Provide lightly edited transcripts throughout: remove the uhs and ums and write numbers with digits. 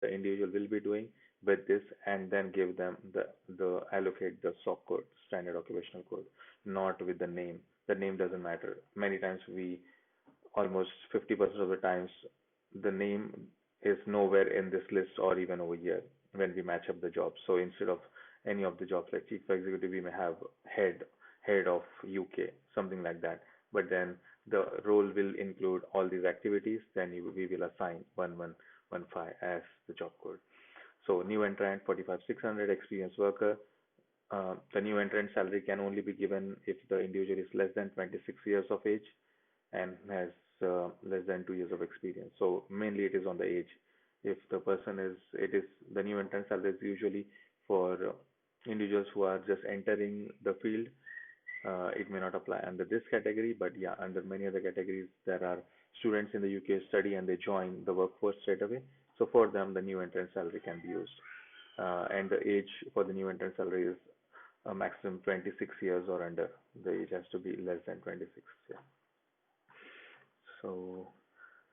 the individual will be doing with this, and then give them the allocate the SOC code, standard occupational code, not with the name. The name doesn't matter. Many times we almost 50% of the times the name is nowhere in this list or even over here when we match up the jobs. So instead of any of the jobs like chief executive, we may have head of UK, something like that. But then the role will include all these activities. Then we will assign 1115 as the job code. So new entrant 45,600, experienced worker. The new entrant salary can only be given if the individual is less than 26 years of age and has less than 2 years of experience. So mainly it is on the age. If the person is, it is the new entrant salary is usually for individuals who are just entering the field. It may not apply under this category, but yeah, under many other categories, there are students in the UK study and they join the workforce straight away. So for them, the new entrant salary can be used. And the age for the new entrant salary is a maximum 26 years or under. The age has to be less than 26. Yeah. So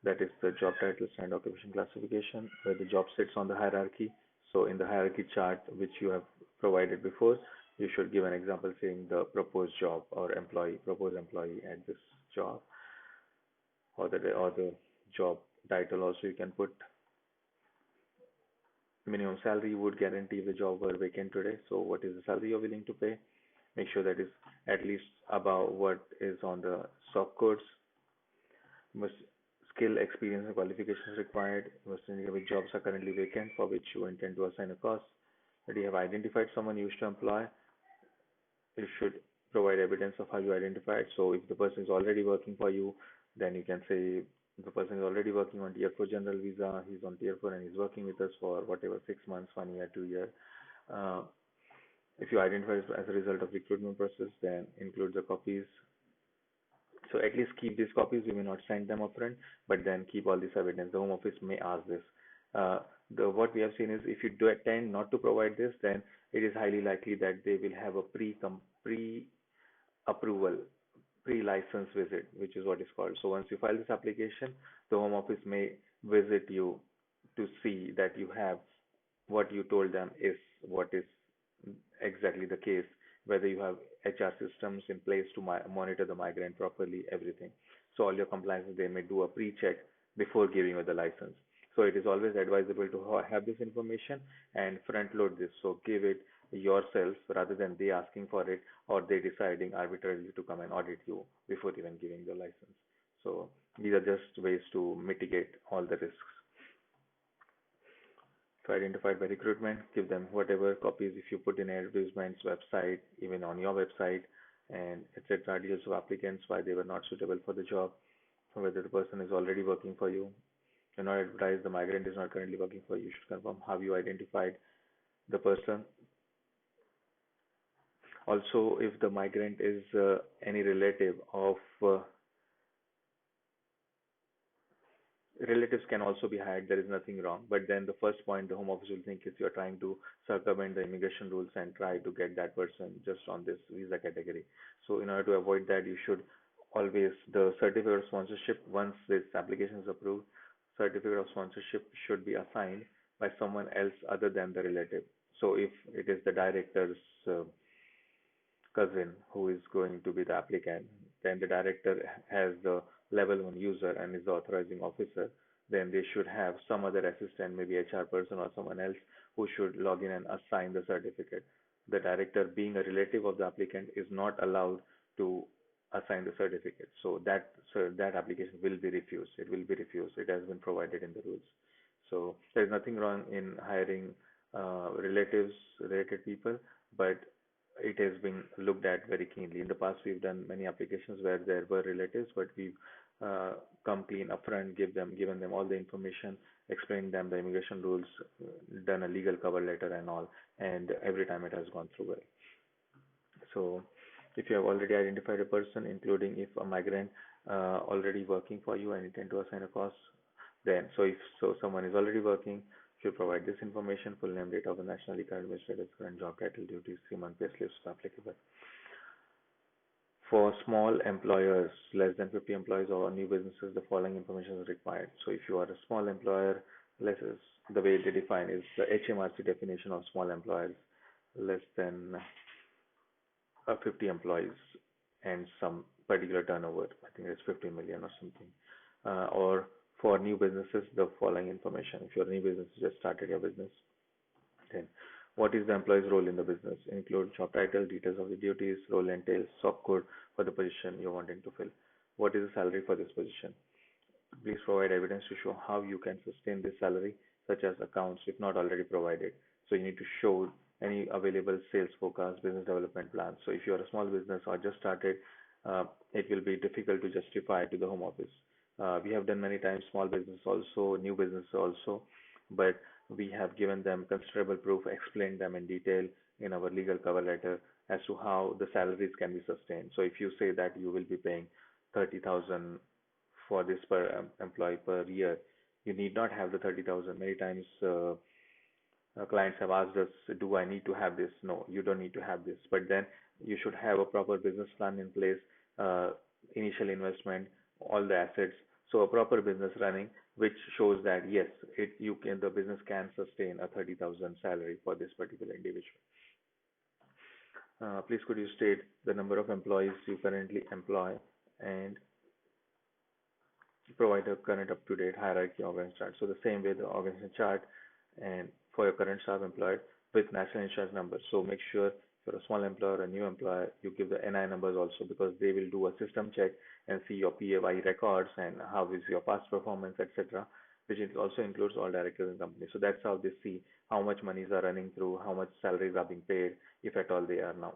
that is the job titles and occupation classification, where the job sits on the hierarchy. So in the hierarchy chart which you have provided before, you should give an example saying the proposed job or employee, proposed employee at this job, or the job title. Also you can put minimum salary would guarantee the job were vacant today. So what is the salary you're willing to pay? Make sure that is at least above what is on the SOC codes. Must skill, experience, and qualifications required. You must indicate which jobs are currently vacant for which you intend to assign a cost. That you have identified someone you wish to employ. You should provide evidence of how you identified. So if the person is already working for you, then you can say the person is already working on Tier 4 general visa. He's on Tier 4 and he's working with us for whatever 6 months, 1 year, 2 year. Uh, if you identify as a result of recruitment process, then include the copies. So at least keep these copies. We may not send them upfront, but then keep all this evidence. The Home Office may ask this. The what we have seen is if you do tend not to provide this, then it is highly likely that they will have a pre-approval, pre-license visit, which is what is called. So once you file this application, the Home Office may visit you to see that you have what you told them is what is exactly the case, whether you have HR systems in place to monitor the migrant properly, everything. So all your compliances, they may do a pre-check before giving you the license. So it is always advisable to have this information and front load this. So give it yourself rather than they asking for it or they deciding arbitrarily to come and audit you before even giving the license. So these are just ways to mitigate all the risks. So identified by recruitment, give them whatever copies if you put in advertisements, website, even on your website, and etc. Details of applicants, why they were not suitable for the job, whether the person is already working for you. Do not advertise the migrant is not currently working for you. You should confirm how you identified the person. Also, if the migrant is any relative of relatives can also be hired. There is nothing wrong. But then the first point the Home Office will think is you're trying to circumvent the immigration rules and try to get that person just on this visa category. So in order to avoid that, you should always the certificate of sponsorship, once this application is approved, certificate of sponsorship should be assigned by someone else other than the relative. So if it is the director's cousin who is going to be the applicant, then the director has the level 1 user and is the authorizing officer, then they should have some other assistant, maybe HR person or someone else who should log in and assign the certificate. The director, being a relative of the applicant, is not allowed to assign the certificate. So that application will be refused. It will be refused. It has been provided in the rules. So there is nothing wrong in hiring relatives, related people, but it has been looked at very keenly. In the past, we've done many applications where there were relatives, but we've come clean upfront, given them all the information, explained them the immigration rules, done a legal cover letter and all, and every time it has gone through well. So if you have already identified a person, including if a migrant already working for you and intend to assign a cost, then if someone is already working, you provide this information: full name, date of the national economic status, current job title, duties, 3-month pay slips applicable. For small employers, less than 50 employees or new businesses, the following information is required. So if you are a small employer, the way they define is the HMRC definition of small employers, less than 50 employees and some particular turnover. I think it's 50 million or something. Or for new businesses, the following information. If you're a new business, you just started your business, then what is the employee's role in the business? Include job title, details of the duties, role entails, SOC code for the position you're wanting to fill. What is the salary for this position? Please provide evidence to show how you can sustain this salary, such as accounts, if not already provided. So you need to show any available sales forecast, business development plans. So if you are a small business or just started, it will be difficult to justify to the home office. We have done many times small business also, new business also, but we have given them considerable proof, explained them in detail in our legal cover letter as to how the salaries can be sustained. So if you say that you will be paying 30,000 for this per employee per year, you need not have the 30,000. Many times clients have asked us, do I need to have this? No, you don't need to have this. But then you should have a proper business plan in place, uh, initial investment, all the assets. So a proper business running, which shows that yes, the business can sustain a 30,000 salary for this particular individual. Please could you state the number of employees you currently employ and provide a current up-to-date hierarchy organization chart. So the same way the organization chart and for your current staff employed with national insurance numbers. So make sure if you're a small employer, a new employer, you give the NI numbers also because they will do a system check and see your PAY records and how is your past performance, etc. Which also includes all directors in company. So that's how they see how much monies are running through, how much salaries are being paid, if at all they are now.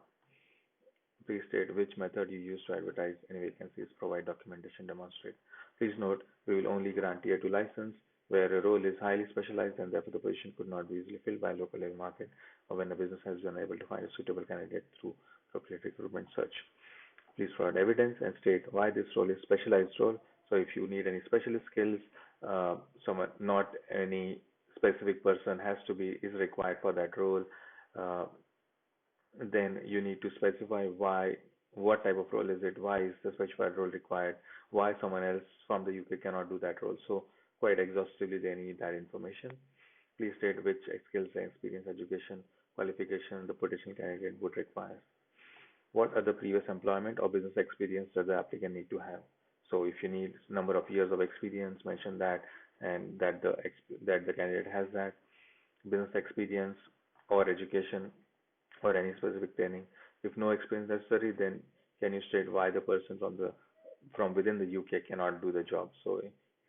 Please state which method you use to advertise any vacancies. Provide documentation demonstrate. Please note, we will only grant Tier 2 license where a role is highly specialized and therefore the position could not be easily filled by a local labor market or when the business has been unable to find a suitable candidate through appropriate recruitment search. Please provide evidence and state why this role is specialized role. So if you need any specialist skills, someone, not any specific person has to be is required for that role. Uh, then you need to specify why, what type of role is it, why is the specified role required, why someone else from the UK cannot do that role. So quite exhaustively they need that information. Please state which skills and experience, education, qualification the potential candidate would require. What other previous employment or business experience does the applicant need to have? So if you need number of years of experience, mention that and that the candidate has that business experience or education or any specific training. If no experience necessary, then can you state why the person from within the UK cannot do the job? So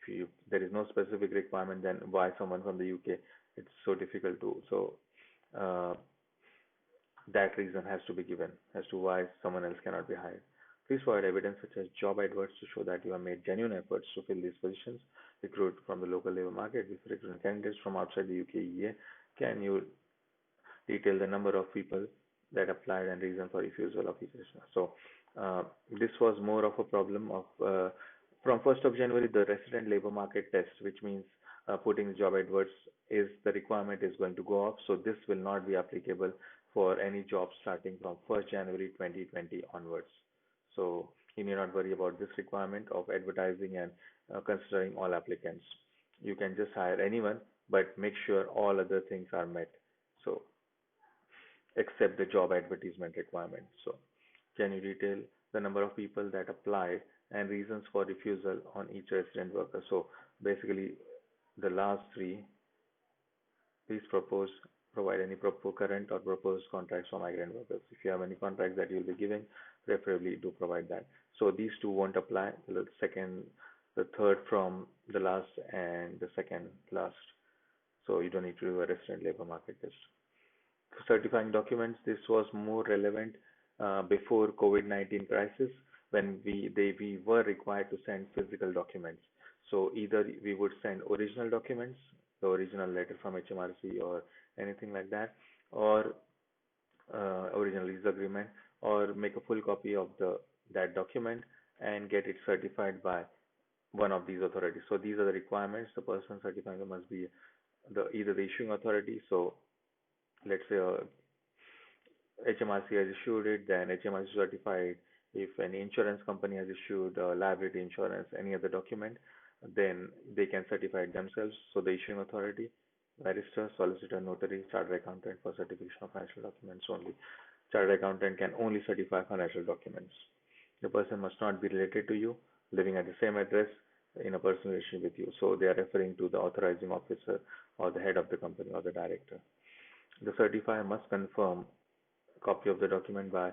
if there is no specific requirement, then why someone from the UK? It's so difficult to uh, that reason has to be given as to why someone else cannot be hired. Please provide evidence such as job adverts to show that you have made genuine efforts to fill these positions. Recruit from the local labor market with recruiting candidates from outside the UK EA. Can you detail the number of people that applied and reason for refusal of each position? So this was more of a problem of from 1st of January, the resident labor market test, which means putting job adverts is the requirement is going to go off. So this will not be applicable for any job starting from 1st January 2020 onwards. So you need not worry about this requirement of advertising and considering all applicants. You can just hire anyone, but make sure all other things are met. So except the job advertisement requirement. So can you detail the number of people that applied and reasons for refusal on each resident worker? So basically the last three, please provide any current or proposed contracts for migrant workers. If you have any contracts that you'll be giving, preferably do provide that. So these two won't apply. The third from the last and the second last. So you don't need to do a resident labor market test. Certifying documents, this was more relevant before COVID-19 crisis when we were required to send physical documents. So either we would send original documents, the original letter from HMRC or anything like that, or original lease agreement, or make a full copy of that document and get it certified by one of these authorities. So these are the requirements. The person certifying them must be either the issuing authority. So let's say HMRC has issued it, then HMRC certified. If any insurance company has issued liability insurance, any other document, then they can certify it themselves. So the issuing authority, barrister, solicitor, notary, chartered accountant for certification of financial documents only. Chartered accountant can only certify financial documents. The person must not be related to you, living at the same address in a personal relationship with you. So they are referring to the authorizing officer or the head of the company or the director. The certifier must confirm a copy of the document by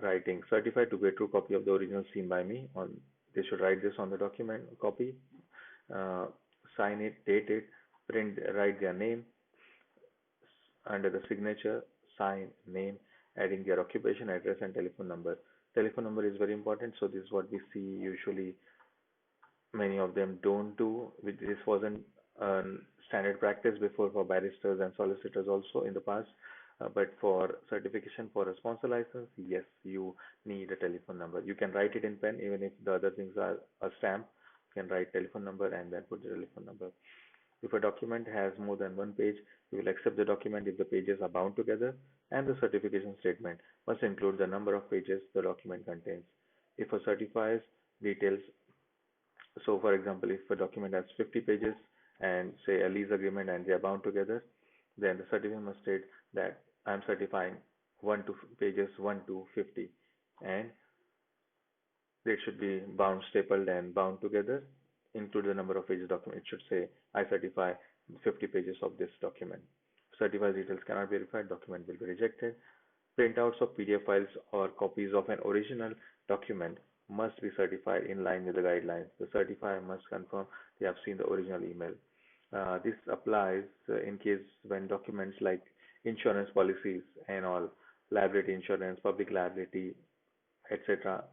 writing certified to be a true copy of the original seen by me. On they should write this on the document copy, uh, sign it, date it, print, write their name under the signature, sign, name, adding their occupation, address, and telephone number. Telephone number is very important. So this is what we see usually. Many of them don't do. This wasn't standard practice before for barristers and solicitors also in the past. But for certification for a sponsor license, yes, you need a telephone number. You can write it in pen, even if the other things are a stamp. You can write telephone number and then put the telephone number. If a document has more than one page, you will accept the document if the pages are bound together, and the certification statement must include the number of pages the document contains. If a certifies details, so for example, if a document has 50 pages and say a lease agreement and they are bound together, then the certificate must state that I am certifying pages 1 to 50, and they should be bound, stapled, and bound together. Include the number of pages document. It should say, I certify 50 pages of this document. Certified details cannot be verified, document will be rejected. Printouts of PDF files or copies of an original document must be certified in line with the guidelines. The certifier must confirm they have seen the original email. This applies in case when documents like insurance policies and all, liability insurance, public liability, etc.,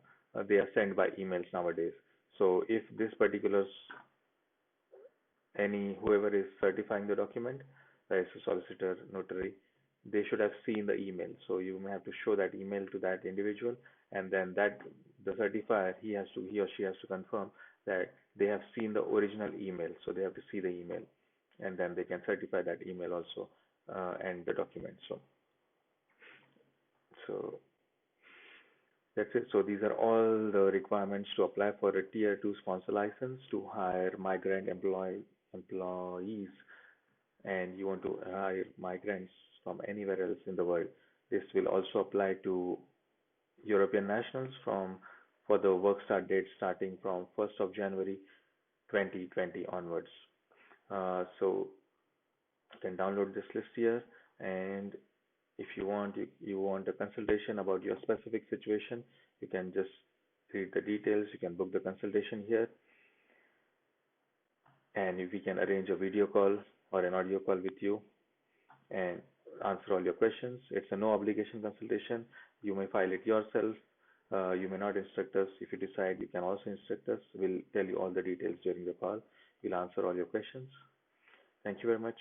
they are sent by emails nowadays. So if this particular whoever is certifying the document, that is a solicitor, notary, they should have seen the email. So you may have to show that email to that individual, and then that the certifier he or she has to confirm that they have seen the original email. So they have to see the email, and then they can certify that email also and the document. So that's it. So these are all the requirements to apply for a Tier 2 sponsor license to hire migrant employees, and you want to hire migrants from anywhere else in the world. This will also apply to European nationals for the work start date starting from 1st of January 2020 onwards. So you can download this list here, and if you want a consultation about your specific situation, you can just read the details. You can book the consultation here, and if we can arrange a video call or an audio call with you and answer all your questions. It's a no obligation consultation. You may file it yourself. You may not instruct us. If you decide, you can also instruct us. We'll tell you all the details during the call. We'll answer all your questions. Thank you very much.